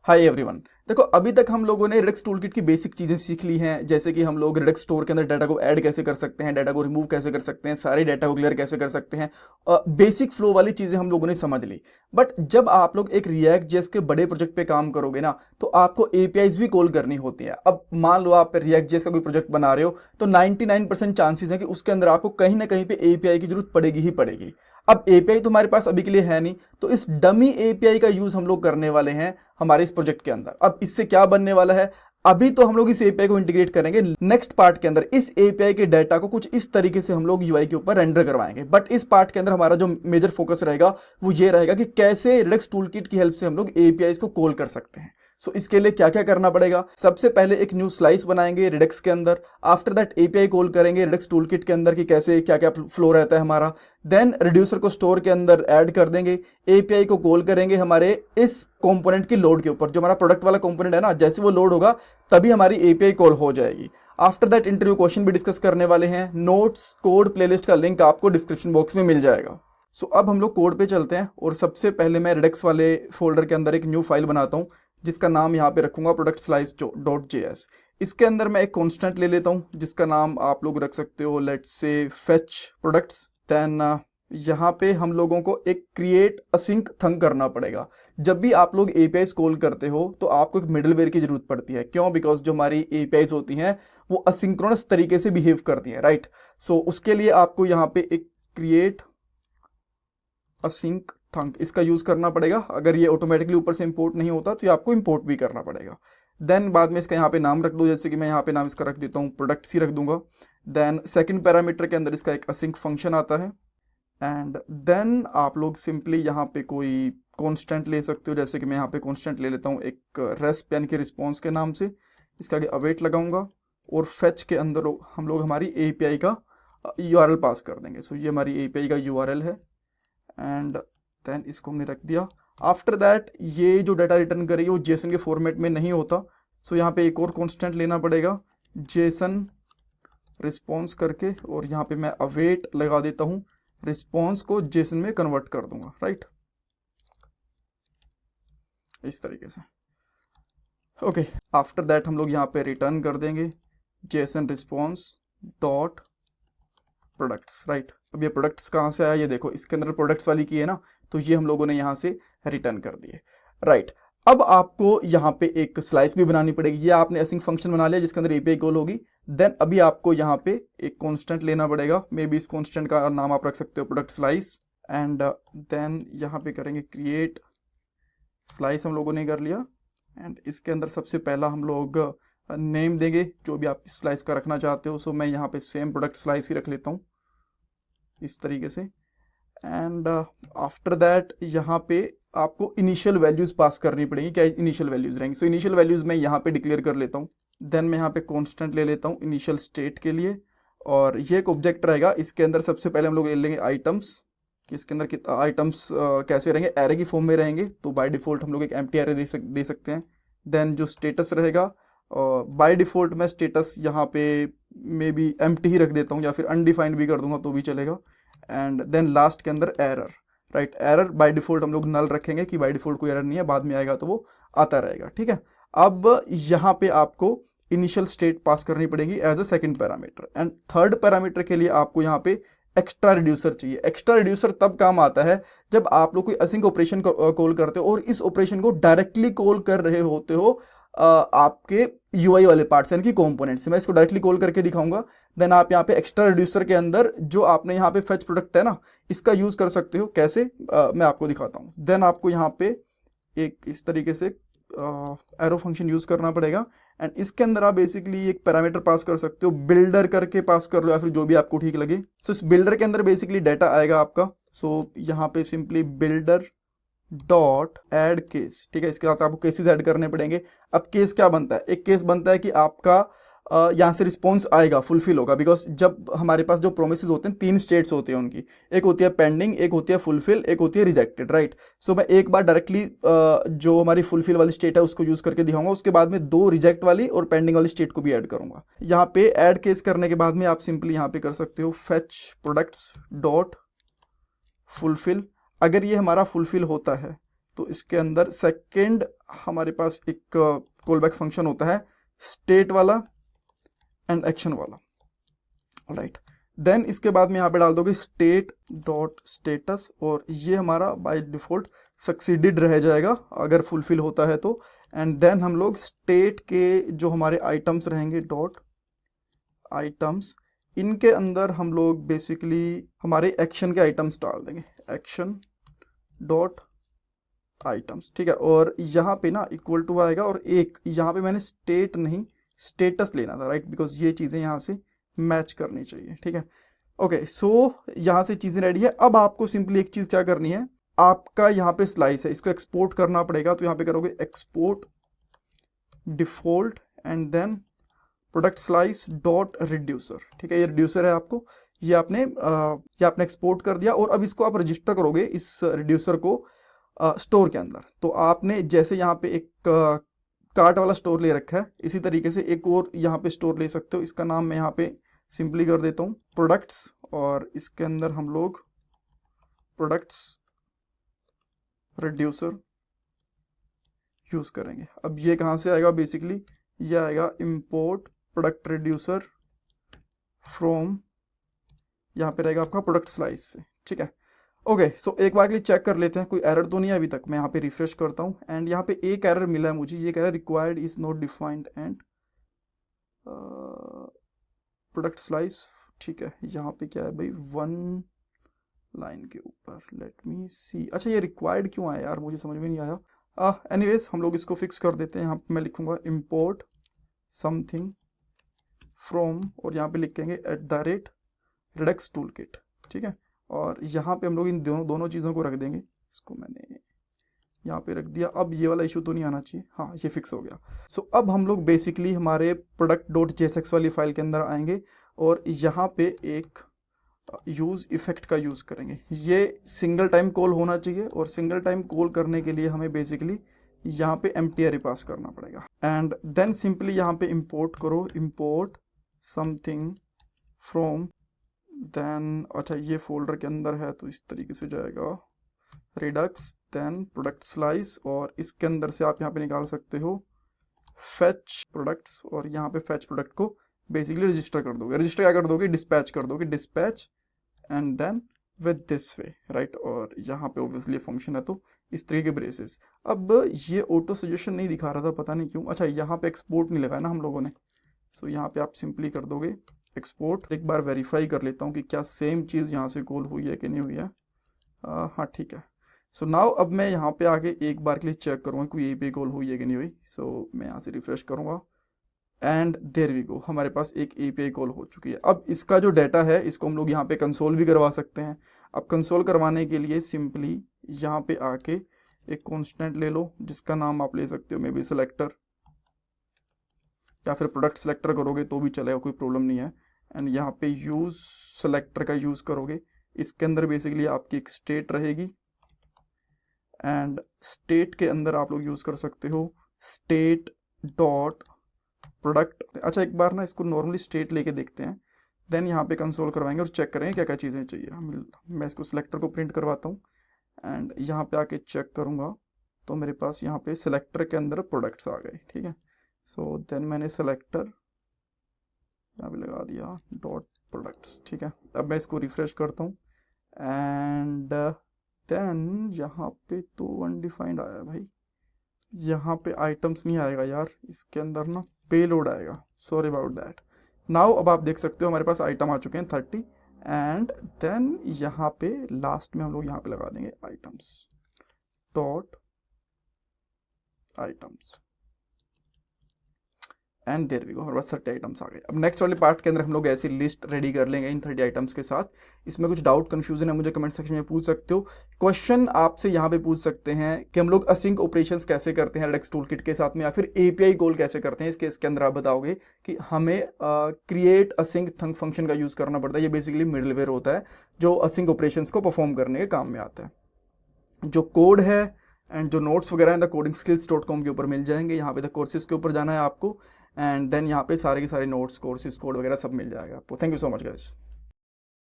Hi everyone. देखो, अभी तक हम लोगों ने रिडक्स टूलकिट की बेसिक चीज़ें सीख ली हैं, जैसे कि हम लोग रिडक्स स्टोर के अंदर डाटा को ऐड कैसे कर सकते हैं, डाटा को रिमूव कैसे कर सकते हैं, सारे डाटा को क्लियर कैसे कर सकते हैं। बेसिक फ्लो वाली चीज़ें हम लोगों ने समझ ली। बट जब आप लोग एक रिएक्ट जेएस के बड़े प्रोजेक्ट पे काम करोगे ना, तो आपको एपीआईज भी कॉल करनी होती है। अब मान लो आप रिएक्ट जेएस का कोई प्रोजेक्ट बना रहे हो, तो 99% चांसेस है कि उसके अंदर आपको कहीं ना कहीं पे एपीआई की जरूरत पड़ेगी ही पड़ेगी। अब एपीआई तो हमारे पास अभी के लिए है नहीं, तो इस डमी एपीआई का यूज हम लोग करने वाले हैं हमारे इस प्रोजेक्ट के अंदर। अब इससे क्या बनने वाला है, अभी तो हम लोग इस एपीआई को इंटीग्रेट करेंगे। नेक्स्ट पार्ट के अंदर इस एपीआई के डाटा को कुछ इस तरीके से हम लोग यूआई के ऊपर रेंडर करवाएंगे। बट इस पार्ट के अंदर हमारा जो मेजर फोकस रहेगा वो ये रहेगा कि कैसे रिडक्स टूलकिट की हेल्प से हम लोग एपीआई को कॉल कर सकते हैं। सो इसके लिए क्या क्या करना पड़ेगा, सबसे पहले एक न्यू स्लाइस बनाएंगे रिडक्स के अंदर। आफ्टर दैट एपीआई कॉल करेंगे रिडक्स टूलकिट के अंदर कि कैसे क्या क्या फ्लो रहता है हमारा। देन रिड्यूसर को स्टोर के अंदर ऐड कर देंगे। एपीआई को कॉल करेंगे हमारे इस कंपोनेंट की लोड के ऊपर, जो हमारा प्रोडक्ट वाला कंपोनेंट है ना, जैसे वो लोड होगा तभी हमारी एपीआई कॉल हो जाएगी। आफ्टर दैट इंटरव्यू क्वेश्चन भी डिस्कस करने वाले हैं। नोट्स कोड प्लेलिस्ट का लिंक आपको डिस्क्रिप्शन बॉक्स में मिल जाएगा। सो अब हम लोग कोड पे चलते हैं और सबसे पहले मैं रिडक्स वाले फोल्डर के अंदर एक न्यू फाइल बनाता हूँ, जिसका नाम यहाँ पे रखूंगा प्रोडक्ट स्लाइस डॉट जेएस। इसके अंदर मैं एक कॉन्स्टेंट ले लेता हूँ जिसका नाम आप लोग रख सकते हो let's say fetch products. Then यहाँ पे हम लोगों को एक क्रिएट असिंक थंग करना पड़ेगा। जब भी आप लोग एपीआईज कॉल करते हो तो आपको एक मिडलवेयर की जरूरत पड़ती है। क्यों? बिकॉज जो हमारी एपीआईज होती हैं वो असिंक्रोनस तरीके से बिहेव करती हैं, राइट। सो उसके लिए आपको यहाँ पे एक क्रिएट असिंक थंग इसका यूज करना पड़ेगा। अगर ये ऑटोमेटिकली ऊपर से इंपोर्ट नहीं होता तो ये आपको इंपोर्ट भी करना पड़ेगा। देन बाद में इसका यहाँ पे नाम रख दो, जैसे कि मैं यहाँ पे नाम इसका रख देता हूँ प्रोडक्ट्स ही रख दूंगा। देन सेकंड पैरामीटर के अंदर इसका एक असिंक फंक्शन आता है। एंड देन आप लोग सिंपली यहाँ पे कोई कॉन्स्टेंट ले सकते हो, जैसे कि मैं यहाँ पे कॉन्स्टेंट ले लेता हूँ एक रेस्प यानी कि रिस्पॉन्स के नाम से। इसका आगे अवेट लगाऊंगा और फेच के अंदर हम लोग हमारी एपीआई का यूआरएल पास कर देंगे। सो ये हमारी एपीआई का यूआरएल है एंड देन इसको हमने रख दिया। आफ्टर दैट ये जो डाटा रिटर्न करेगी वो जेसन के फॉर्मेट में नहीं होता। सो यहाँ पे एक और कॉन्स्टेंट लेना पड़ेगा जेसन रिस्पॉन्स करके, और यहाँ पे मैं अवेट लगा देता हूँ। रिस्पॉन्स को जेसन में कन्वर्ट कर दूंगा, राइट, इस तरीके से। ओके, आफ्टर दैट हम लोग यहाँ पे रिटर्न कर देंगे Jason response dot products, right. अब ये प्रोडक्ट्स कहाँ से आया, ये देखो इसके अंदर प्रोडक्ट्स वाली की है ना, तो ये हम लोगों ने यहाँ से रिटर्न कर दिए, राइट। अब आपको यहाँ पे एक स्लाइस भी बनानी पड़ेगी। ये आपने असिंक फंक्शन बना लिया जिसके अंदर एपीआई कॉल होगी। देन अभी आपको यहाँ पे एक कांस्टेंट लेना पड़ेगा। मे बी इस कांस्टेंट का नाम आप रख सकते हो प्रोडक्ट स्लाइस। एंड देन यहाँ पे करेंगे क्रिएट स्लाइस, हम लोगों ने कर लिया। एंड इसके अंदर सबसे पहला हम लोग नेम देंगे जो भी आप इस स्लाइस का रखना चाहते हो। सो मैं यहाँ पे सेम प्रोडक्ट स्लाइस ही रख लेता हूँ इस तरीके से। एंड आफ्टर दैट यहाँ पे आपको इनिशियल वैल्यूज पास करनी पड़ेगी। क्या इनिशियल वैल्यूज रहेंगी? सो इनिशियल वैल्यूज मैं यहाँ पे डिक्लेयर कर लेता हूँ। देन मैं यहाँ पे कांस्टेंट ले लेता हूँ इनिशियल स्टेट के लिए, और ये एक ऑब्जेक्ट रहेगा। इसके अंदर सबसे पहले हम लोग ले लेंगे आइटम्स, कि इसके अंदर कितना आइटम्स कैसे रहेंगे, एरे की फॉर्म में रहेंगे। तो बाय डिफॉल्ट हम लोग एक एम्प्टी एरे दे सकते हैं। देन जो स्टेटस रहेगा, बाय डिफॉल्ट मैं स्टेटस यहाँ पे मे बी एम्प्टी ही रख देता हूँ, या फिर अनडिफाइंड भी कर दूंगा तो भी चलेगा। एंड देन लास्ट के अंदर error, right. Error by default हम लोग नल रखेंगे कि बाय डिफॉल्ट कोई एरर नहीं है, बाद में आएगा तो वो आता रहेगा, ठीक है। अब यहाँ पे आपको इनिशियल स्टेट पास करनी पड़ेगी as a second parameter. And third parameter के लिए आपको यहाँ पे एक्स्ट्रा रिड्यूसर चाहिए। एक्स्ट्रा रिड्यूसर तब काम आता है जब आप लोग कोई असिंक ऑपरेशन कॉल करते हो और इस ऑपरेशन को डायरेक्टली कॉल कर रहे होते हो आपके यूआई वाले पार्ट से, यानी कि कंपोनेंट से। मैं इसको डायरेक्टली कॉल करके दिखाऊंगा। देन आप यहाँ पे एक्स्ट्रा रिड्यूसर के अंदर जो आपने यहाँ पे फेच प्रोडक्ट है ना, इसका यूज कर सकते हो। कैसे मैं आपको दिखाता हूँ। देन आपको यहाँ पे एक इस तरीके से एरो फंक्शन यूज करना पड़ेगा। एंड इसके अंदर आप बेसिकली एक पैरामीटर पास कर सकते हो, बिल्डर करके पास कर लो या फिर जो भी आपको ठीक लगे। सो इस बिल्डर के अंदर बेसिकली डाटा आएगा आपका। सो यहाँ पे simply builder dot add case, ठीक है। इसके साथ आपको केसेस ऐड करने पड़ेंगे। अब केस क्या बनता है? एक केस बनता है कि आपका यहाँ से रिस्पॉन्स आएगा, फुलफिल होगा। बिकॉज जब हमारे पास जो प्रोमिसेस होते हैं, 3 स्टेट्स होती हैं उनकी, एक होती है पेंडिंग, एक होती है फुलफिल, एक होती है रिजेक्टेड, राइट। सो मैं एक बार डायरेक्टली जो हमारी फुलफिल वाली स्टेट है उसको यूज करके दिखाऊंगा, उसके बाद में 2 रिजेक्ट वाली और पेंडिंग वाली स्टेट को भी ऐड करूंगा। यहाँ पे ऐड केस करने के बाद में आप सिंपली यहाँ पे कर सकते हो फेच प्रोडक्ट्स डॉट फुलफिल। अगर ये हमारा फुलफिल होता है तो इसके अंदर सेकंड हमारे पास एक कॉल बैक फंक्शन होता है स्टेट वाला एंड एक्शन वाला, राइट। देन इसके बाद में यहाँ पे डाल दोगे स्टेट डॉट स्टेटस, और ये हमारा बाय डिफ़ॉल्ट सक्सीडेड रह जाएगा अगर फुलफिल होता है तो। एंड देन हम लोग स्टेट के जो हमारे आइटम्स रहेंगे डॉट आइटम्स, इनके अंदर हम लोग बेसिकली हमारे एक्शन के आइटम्स डाल देंगे, एक्शन डॉट आइटम्स, ठीक है। और यहाँ पे ना इक्वल टू आएगा, और एक यहाँ पे मैंने स्टेट नहीं स्टेटस लेना था, राइट, बिकॉज ये चीज़ें यहाँ से मैच करनी चाहिए, ठीक है। ओके, सो यहाँ से चीज़ें रेडी है। अब आपको सिंपली एक चीज़ क्या करनी है, आपका यहाँ पे स्लाइस है, इसको एक्सपोर्ट करना पड़ेगा। तो यहाँ पे करोगे export default and then product slice dot reducer, ठीक है। ये रिड्यूसर है आपको, ये आपने एक्सपोर्ट कर दिया, और अब इसको आप रजिस्टर करोगे इस रिड्यूसर को स्टोर के अंदर। तो आपने जैसे यहाँ पे एक कार्ट वाला स्टोर ले रखा है, इसी तरीके से एक और यहाँ पे स्टोर ले सकते हो। इसका नाम मैं यहाँ पे सिंपली कर देता हूँ प्रोडक्ट्स, और इसके अंदर हम लोग प्रोडक्ट्स रिड्यूसर यूज़ करेंगे। अब ये कहाँ से आएगा, बेसिकली ये आएगा इंपोर्ट प्रोडक्ट रिड्यूसर फ्रॉम, यहाँ पे रहेगा आपका प्रोडक्ट स्लाइस से, ठीक है। ओके, सो एक बार के लिए चेक कर लेते हैं कोई एरर तो नहीं है अभी तक। मैं यहाँ पे रिफ्रेश करता हूँ, एंड यहाँ पे एक एरर मिला है मुझे, ये कह रहा है required is not defined and product slice, ठीक है। यहाँ पे क्या है भाई, 1 लाइन के ऊपर, लेट मी सी। अच्छा, ये रिक्वायर्ड क्यों आया यार, मुझे समझ में नहीं आया। एनीवेज हम लोग इसको फिक्स कर देते हैं। यहाँ पे मैं लिखूंगा इंपोर्ट समथिंग फ्रॉम, और यहाँ पे लिखेंगे @redux toolkit, ठीक है। और यहाँ पे हम लोग इन दोनों चीज़ों को रख देंगे। इसको मैंने यहाँ पे रख दिया। अब ये वाला इशू तो नहीं आना चाहिए, हाँ ये फिक्स हो गया। सो अब हम लोग बेसिकली हमारे product.jsx वाली फाइल के अंदर आएंगे, और यहाँ पे एक यूज़ इफेक्ट का यूज़ करेंगे। ये सिंगल टाइम कॉल होना चाहिए, और सिंगल टाइम कॉल करने के लिए हमें बेसिकली यहाँ पे एम्प्टी अरे पास करना पड़ेगा। एंड देन सिंपली यहाँ पे इंपोर्ट करो, इंपोर्ट समथिंग फ्रॉम, देन अच्छा ये फोल्डर के अंदर है तो इस तरीके से जाएगा रिडक्स, देन प्रोडक्ट स्लाइस, और इसके अंदर से आप यहाँ पे निकाल सकते हो फेच प्रोडक्ट्स, और यहाँ पे फेच प्रोडक्ट को बेसिकली रजिस्टर कर दोगे। रजिस्टर क्या कर दोगे, डिस्पैच कर दोगे, dispatch and then with this way, right. और यहाँ पे ऑब्वियसली फंक्शन है तो इस तरीके के ब्रेसेस। अब ये ऑटो सजेशन नहीं दिखा रहा था, पता नहीं क्यों। अच्छा, यहाँ पे एक्सपोर्ट नहीं लगाया ना हम लोगों ने, सो यहाँ पे आप सिंपली कर दोगे एक्सपोर्ट। एक बार वेरीफाई कर लेता हूँ कि क्या सेम चीज़ यहाँ से कॉल हुई है कि नहीं हुई है। हाँ ठीक है। सो नाउ अब मैं यहाँ पे आके एक बार के लिए चेक करूँगा कोई API कॉल हुई है कि नहीं हुई। सो मैं यहाँ से रिफ्रेश करूँगा एंड देयर वी गो, हमारे पास एक API कॉल हो चुकी है। अब इसका जो डाटा है इसको हम लोग यहाँ पे कंसोल भी करवा सकते हैं। अब कंसोल करवाने के लिए सिंपली यहाँ पे आके एक कांस्टेंट ले लो, जिसका नाम आप ले सकते हो मे बी सिलेक्टर, या फिर प्रोडक्ट सेलेक्टर करोगे तो भी चलेगा, कोई प्रॉब्लम नहीं है। एंड यहाँ पे यूज़ सेलेक्टर का यूज़ करोगे। इसके अंदर बेसिकली आपकी एक स्टेट रहेगी, एंड स्टेट के अंदर आप लोग यूज़ कर सकते हो स्टेट डॉट प्रोडक्ट। अच्छा, एक बार ना इसको नॉर्मली स्टेट लेके देखते हैं, देन यहाँ पे कंसोल करवाएंगे और चेक करेंगे क्या क्या चीज़ें चाहिए। मैं इसको सिलेक्टर को प्रिंट करवाता हूँ एंड यहाँ पे आके चेक करूँगा तो मेरे पास यहाँ पे सिलेक्टर के अंदर प्रोडक्ट्स आ गए, ठीक है। सो देन मैंने सेलेक्टर यहाँ पे लगा दिया डॉट प्रोडक्ट्स, ठीक है। अब मैं इसको रिफ्रेश करता हूँ एंड देन यहाँ पे तो अनडिफाइंड आया भाई, यहाँ पे आइटम्स नहीं आएगा यार, इसके अंदर ना पेलोड आएगा, सॉरी अबाउट दैट। नाउ अब आप देख सकते हो हमारे पास आइटम आ चुके हैं 30, एंड देन यहाँ पे लास्ट में हम लोग यहाँ पे लगा देंगे items dot items, and there we go, हमारे पास 30 आइटम्स आ गए। अब नेक्स्ट वाले पार्ट के अंदर हम लोग ऐसी लिस्ट रेडी कर लेंगे इन 30 आइटम्स के साथ। इसमें कुछ डाउट कंफ्यूजन है मुझे कमेंट सेक्शन में पूछ सकते हो। क्वेश्चन आपसे यहाँ पे पूछ सकते हैं कि हम लोग असिंक ऑपरेशंस कैसे करते हैं रिडक्स टूलकिट के साथ में, या फिर API कॉल कैसे करते हैं। इसके अंदर आप बताओगे कि हमें क्रिएट असिंक थंक फंक्शन का यूज़ करना पड़ता है। ये बेसिकली मिडलवेयर होता है जो असिंक ऑपरेशंस को परफॉर्म करने के काम में आता है। जो कोड है एंड जो नोट्स वगैरह हैं द codingskills.com के ऊपर मिल जाएंगे। यहाँ पे द कोर्सेज के ऊपर जाना है आपको, एंड देन यहाँ पे सारे के सारे नोट्स, कोर्सेज, कोड वगैरह सब मिल जाएगा आपको। Thank you so much guys.